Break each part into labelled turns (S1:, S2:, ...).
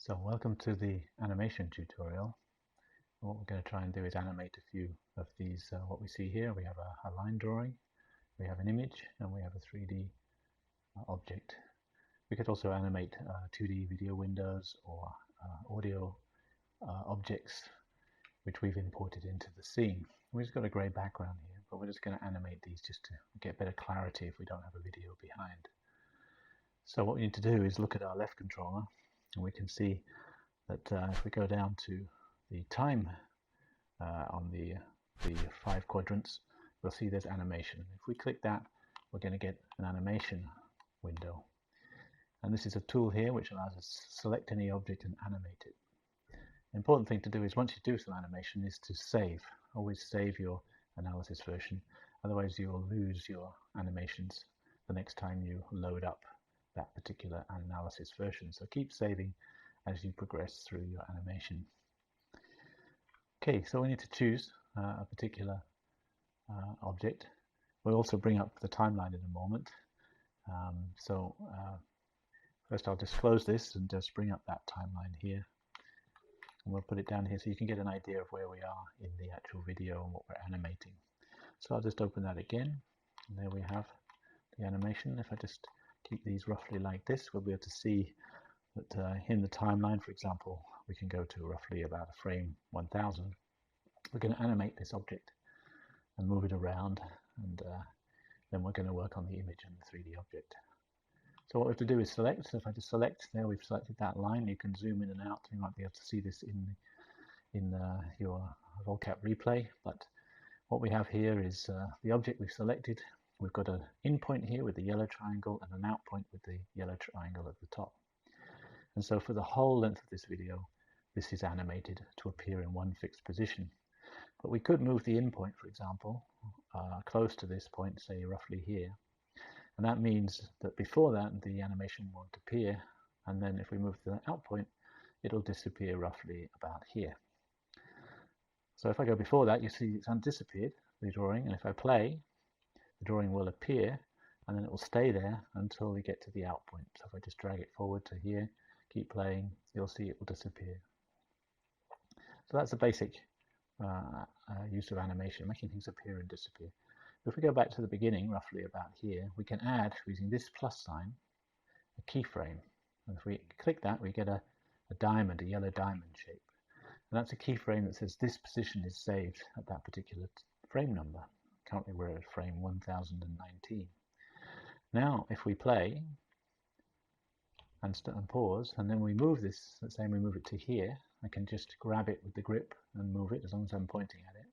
S1: So welcome to the animation tutorial. What we're going to try and do is animate a few of these, what we see here. We have a line drawing, we have an image, and we have a 3D object. We could also animate 2D video windows or audio objects which we've imported into the scene. We've just got a grey background here, but we're just going to animate these just to get better clarity if we don't have a video behind. So what we need to do is look at our left controller, and we can see that if we go down to the time on the 5 quadrants, we'll see there's animation. If we click that, we're going to get an animation window. And this is a tool here which allows us to select any object and animate it. The important thing to do is once you do some animation is to save. Always save your analysis version, otherwise you will lose your animations the next time you load up that particular analysis version. So keep saving as you progress through your animation. Okay, so we need to choose a particular object. We'll also bring up the timeline in a moment. First I'll just close this and just bring up that timeline here. And we'll put it down here so you can get an idea of where we are in the actual video and what we're animating. So I'll just open that again. And there we have the animation. If I just keep these roughly like this, we'll be able to see that in the timeline, for example, we can go to roughly about a frame 1000. We're going to animate this object and move it around, and then we're going to work on the image and the 3D object. So what we have to do is select. So if I just select, there we've selected that line. You can zoom in and out. You might be able to see this in your vocab replay, but what we have here is the object we've selected. We've got an in point here with the yellow triangle and an out point with the yellow triangle at the top. And so for the whole length of this video, this is animated to appear in one fixed position. But we could move the in point, for example, close to this point, say roughly here. And that means that before that, the animation won't appear. And then if we move to the out point, it'll disappear roughly about here. So if I go before that, you see it's disappeared, the drawing. And if I play, the drawing will appear, and then it will stay there until we get to the out point. So if I just drag it forward to here, keep playing, you'll see it will disappear. So that's the basic use of animation, making things appear and disappear. If we go back to the beginning, roughly about here, we can add, using this plus sign, a keyframe. And if we click that, we get a diamond, a yellow diamond shape. And that's a keyframe that says this position is saved at that particular frame number. Currently we're at frame 1019. Now if we play and pause, and then we move this, let's say we move it to here, I can just grab it with the grip and move it as long as I'm pointing at it.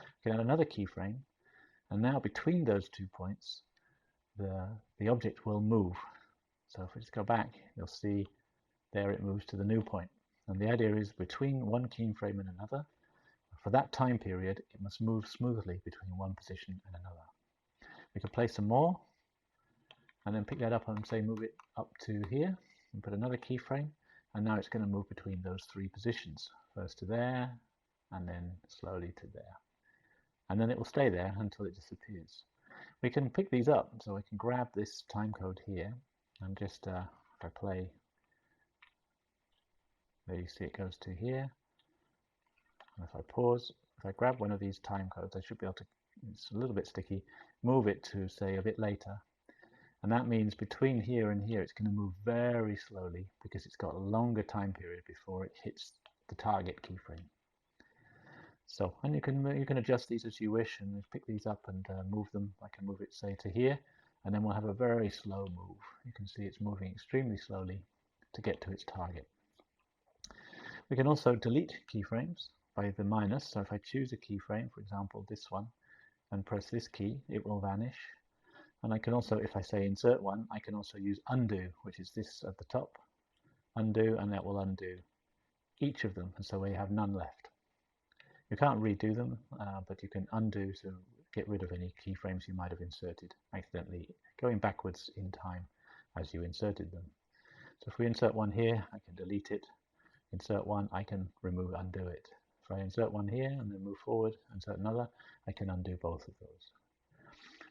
S1: I can add another keyframe, and now between those 2 points the object will move. So if we just go back, you'll see there it moves to the new point. And the idea is between one keyframe and another, for that time period, it must move smoothly between one position and another. We can play some more and then pick that up and say move it up to here and put another keyframe, and now it's going to move between those 3 positions, first to there and then slowly to there, and then it will stay there until it disappears. We can pick these up, so we can grab this time code here and just if I play, there you see it goes to here. And if I pause, if I grab one of these time codes, I should be able to, it's a little bit sticky, move it to say a bit later. And that means between here and here, it's going to move very slowly because it's got a longer time period before it hits the target keyframe. So, and you can adjust these as you wish and pick these up and move them. I can move it, say, to here, and then we'll have a very slow move. You can see it's moving extremely slowly to get to its target. We can also delete keyframes by the minus. So if I choose a keyframe, for example this one, and press this key, it will vanish. And I can also, if I say insert one, I can also use undo, which is this at the top, undo, and that will undo each of them, and so we have none left. You can't redo them, but you can undo to get rid of any keyframes you might have inserted accidentally, going backwards in time as you inserted them. So if we insert one here, I can delete it. Insert one, I can undo it. If I insert one here and then move forward, insert another, I can undo both of those.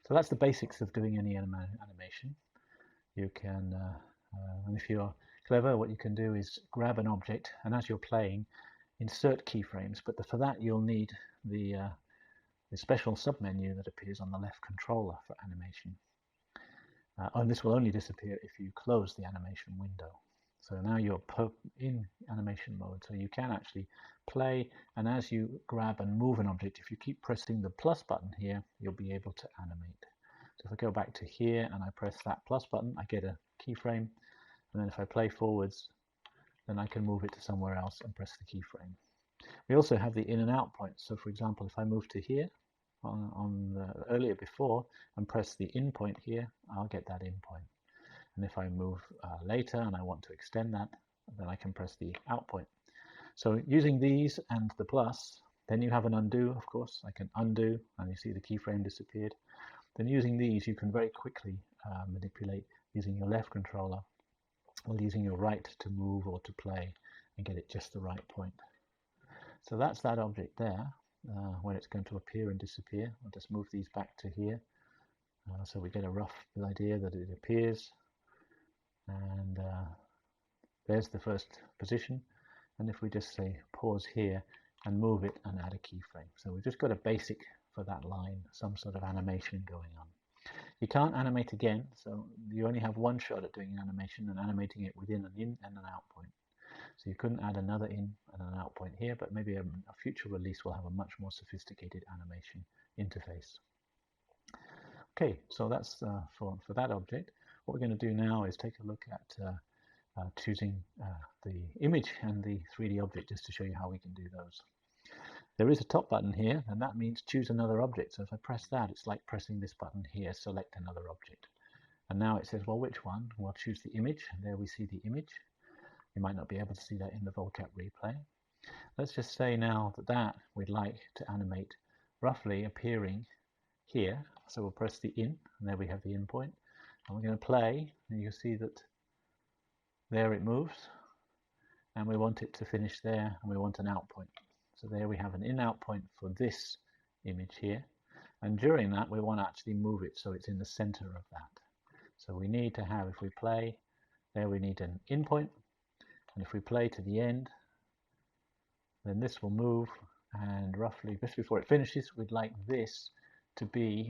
S1: So that's the basics of doing any animation. You can, and if you're clever. What you can do is grab an object, and as you're playing, insert keyframes, but for that you'll need the special submenu that appears on the left controller for animation. And this will only disappear if you close the animation window. So now you're in animation mode, so you can actually play, and as you grab and move an object, if you keep pressing the plus button here, you'll be able to animate. So if I go back to here and I press that plus button, I get a keyframe, and then if I play forwards, then I can move it to somewhere else and press the keyframe. We also have the in and out points. So for example, if I move to here earlier before and press the in point here, I'll get that in point. And if I move later and I want to extend that, then I can press the out point. So using these and the plus, then you have an undo, of course. I can undo, and you see the keyframe disappeared. Then using these, you can very quickly manipulate using your left controller or using your right to move or to play and get it just the right point. So that's that object there, when it's going to appear and disappear. I'll just move these back to here, so we get a rough idea that it appears. And there's the first position. And if we just say pause here and move it and add a keyframe. So we've just got a basic for that line, some sort of animation going on. You can't animate again, so you only have one shot at doing an animation and animating it within an in and an out point. So you couldn't add another in and an out point here, but maybe a future release will have a much more sophisticated animation interface. Okay, so that's for that object. What we're going to do now is take a look at choosing the image and the 3D object, just to show you how we can do those. There is a top button here, and that means choose another object. So if I press that, it's like pressing this button here, select another object. And now it says, well, which one? We'll choose the image, and there we see the image. You might not be able to see that in the vocab replay. Let's just say now that we'd like to animate roughly appearing here. So we'll press the in, and there we have the in point. And we're going to play, and you see that there it moves, and we want it to finish there, and we want an out point. So there we have an in-out point for this image here, and during that we want to actually move it so it's in the center of that. So we need to have, if we play, there we need an in point, and if we play to the end, then this will move, and roughly just before it finishes, we'd like this to be,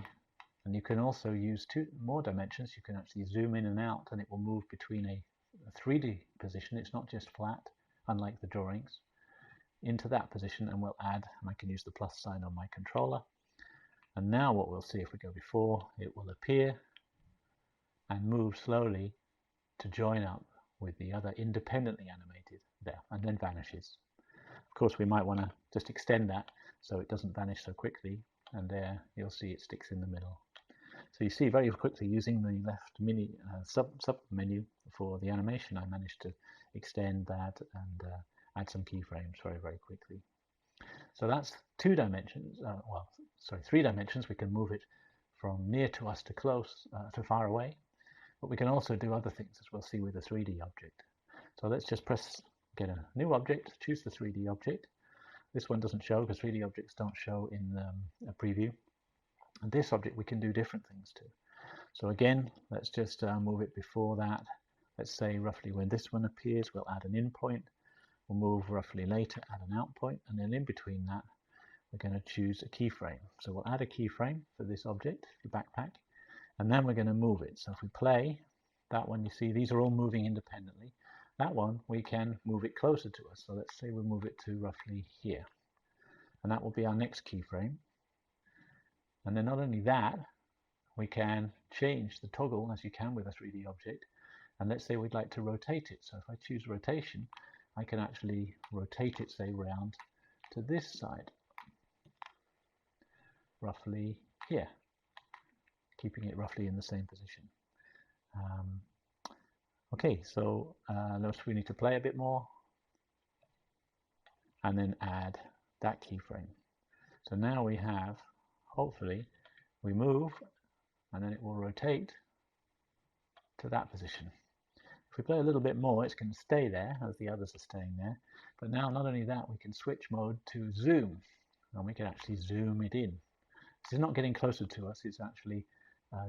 S1: and you can also use two more dimensions. You can actually zoom in and out, and it will move between a 3D position. It's not just flat, unlike the drawings, into that position, and we'll add, and I can use the plus sign on my controller. And now what we'll see, if we go before, it will appear and move slowly to join up with the other independently animated there, and then vanishes. Of course, we might want to just extend that so it doesn't vanish so quickly, and there you'll see it sticks in the middle. So you see very quickly, using the left sub menu for the animation, I managed to extend that and add some keyframes very quickly. So that's 2 dimensions, sorry, 3 dimensions. We can move it from near to us to close, to far away, but we can also do other things, as we'll see with a 3D object. So let's just get a new object, choose the 3D object. This one doesn't show because 3D objects don't show in a preview. And this object we can do different things to. So again, let's just move it before that. Let's say roughly when this one appears, we'll add an in point. We'll move roughly later, add an out point, and then in between that, we're going to choose a keyframe. So we'll add a keyframe for this object, the backpack, and then we're going to move it. So if we play that one, you see these are all moving independently. That one, we can move it closer to us. So let's say we move it to roughly here, and that will be our next keyframe. And then not only that, we can change the toggle, as you can with a 3D object, and let's say we'd like to rotate it. So if I choose rotation, I can actually rotate it, say, round to this side, roughly here, keeping it roughly in the same position. Okay, so notice we need to play a bit more, and then add that keyframe. So now we have, hopefully, we move, and then it will rotate to that position. If we play a little bit more, it's going to stay there as the others are staying there. But now, not only that, we can switch mode to zoom, and we can actually zoom it in. This is not getting closer to us, it's actually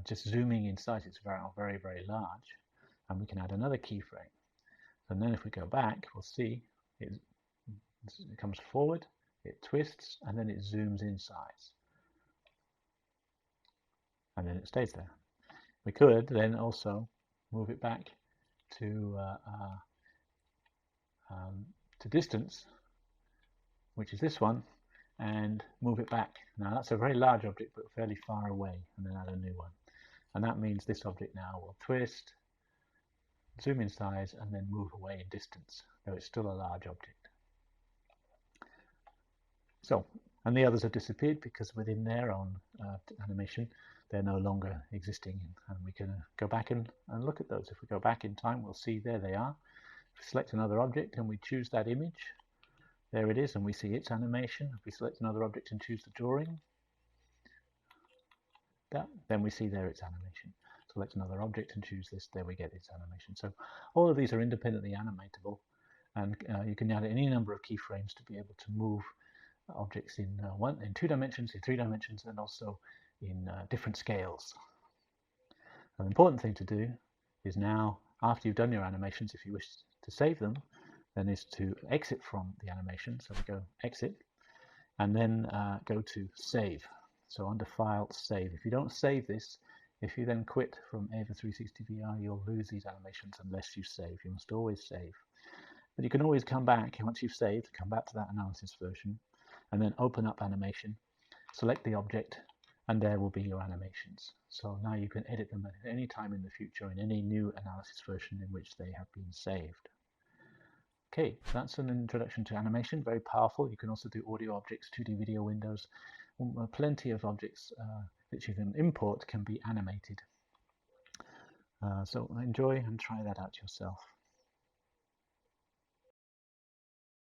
S1: just zooming in sight. It's very large, and we can add another keyframe. And then if we go back, we'll see it comes forward, it twists, and then it zooms in size. And then it stays there. We could then also move it back to distance, which is this one, and move it back. Now that's a very large object, but fairly far away, and then add a new one. And that means this object now will twist, zoom in size, and then move away in distance, though it's still a large object. So, and the others have disappeared because within their own animation, they're no longer existing, and we can go back and look at those. If we go back in time, we'll see there they are. If we select another object and we choose that image, there it is, and we see its animation. If we select another object and choose the drawing, then we see there its animation. Select another object and choose this, there we get its animation. So all of these are independently animatable, and you can add any number of keyframes to be able to move objects in 2 dimensions, in 3 dimensions, and also in different scales. An important thing to do is now, after you've done your animations, if you wish to save them, then is to exit from the animation. So we go exit, and then go to save. So under File, Save. If you don't save this, if you then quit from AVA360VR, you'll lose these animations unless you save. You must always save. But you can always come back, once you've saved, come back to that analysis version, and then open up animation, select the object, and there will be your animations. So now you can edit them at any time in the future in any new analysis version in which they have been saved. Okay, that's an introduction to animation, very powerful. You can also do audio objects, 2D video windows. Plenty of objects that you can import can be animated. So enjoy and try that out yourself.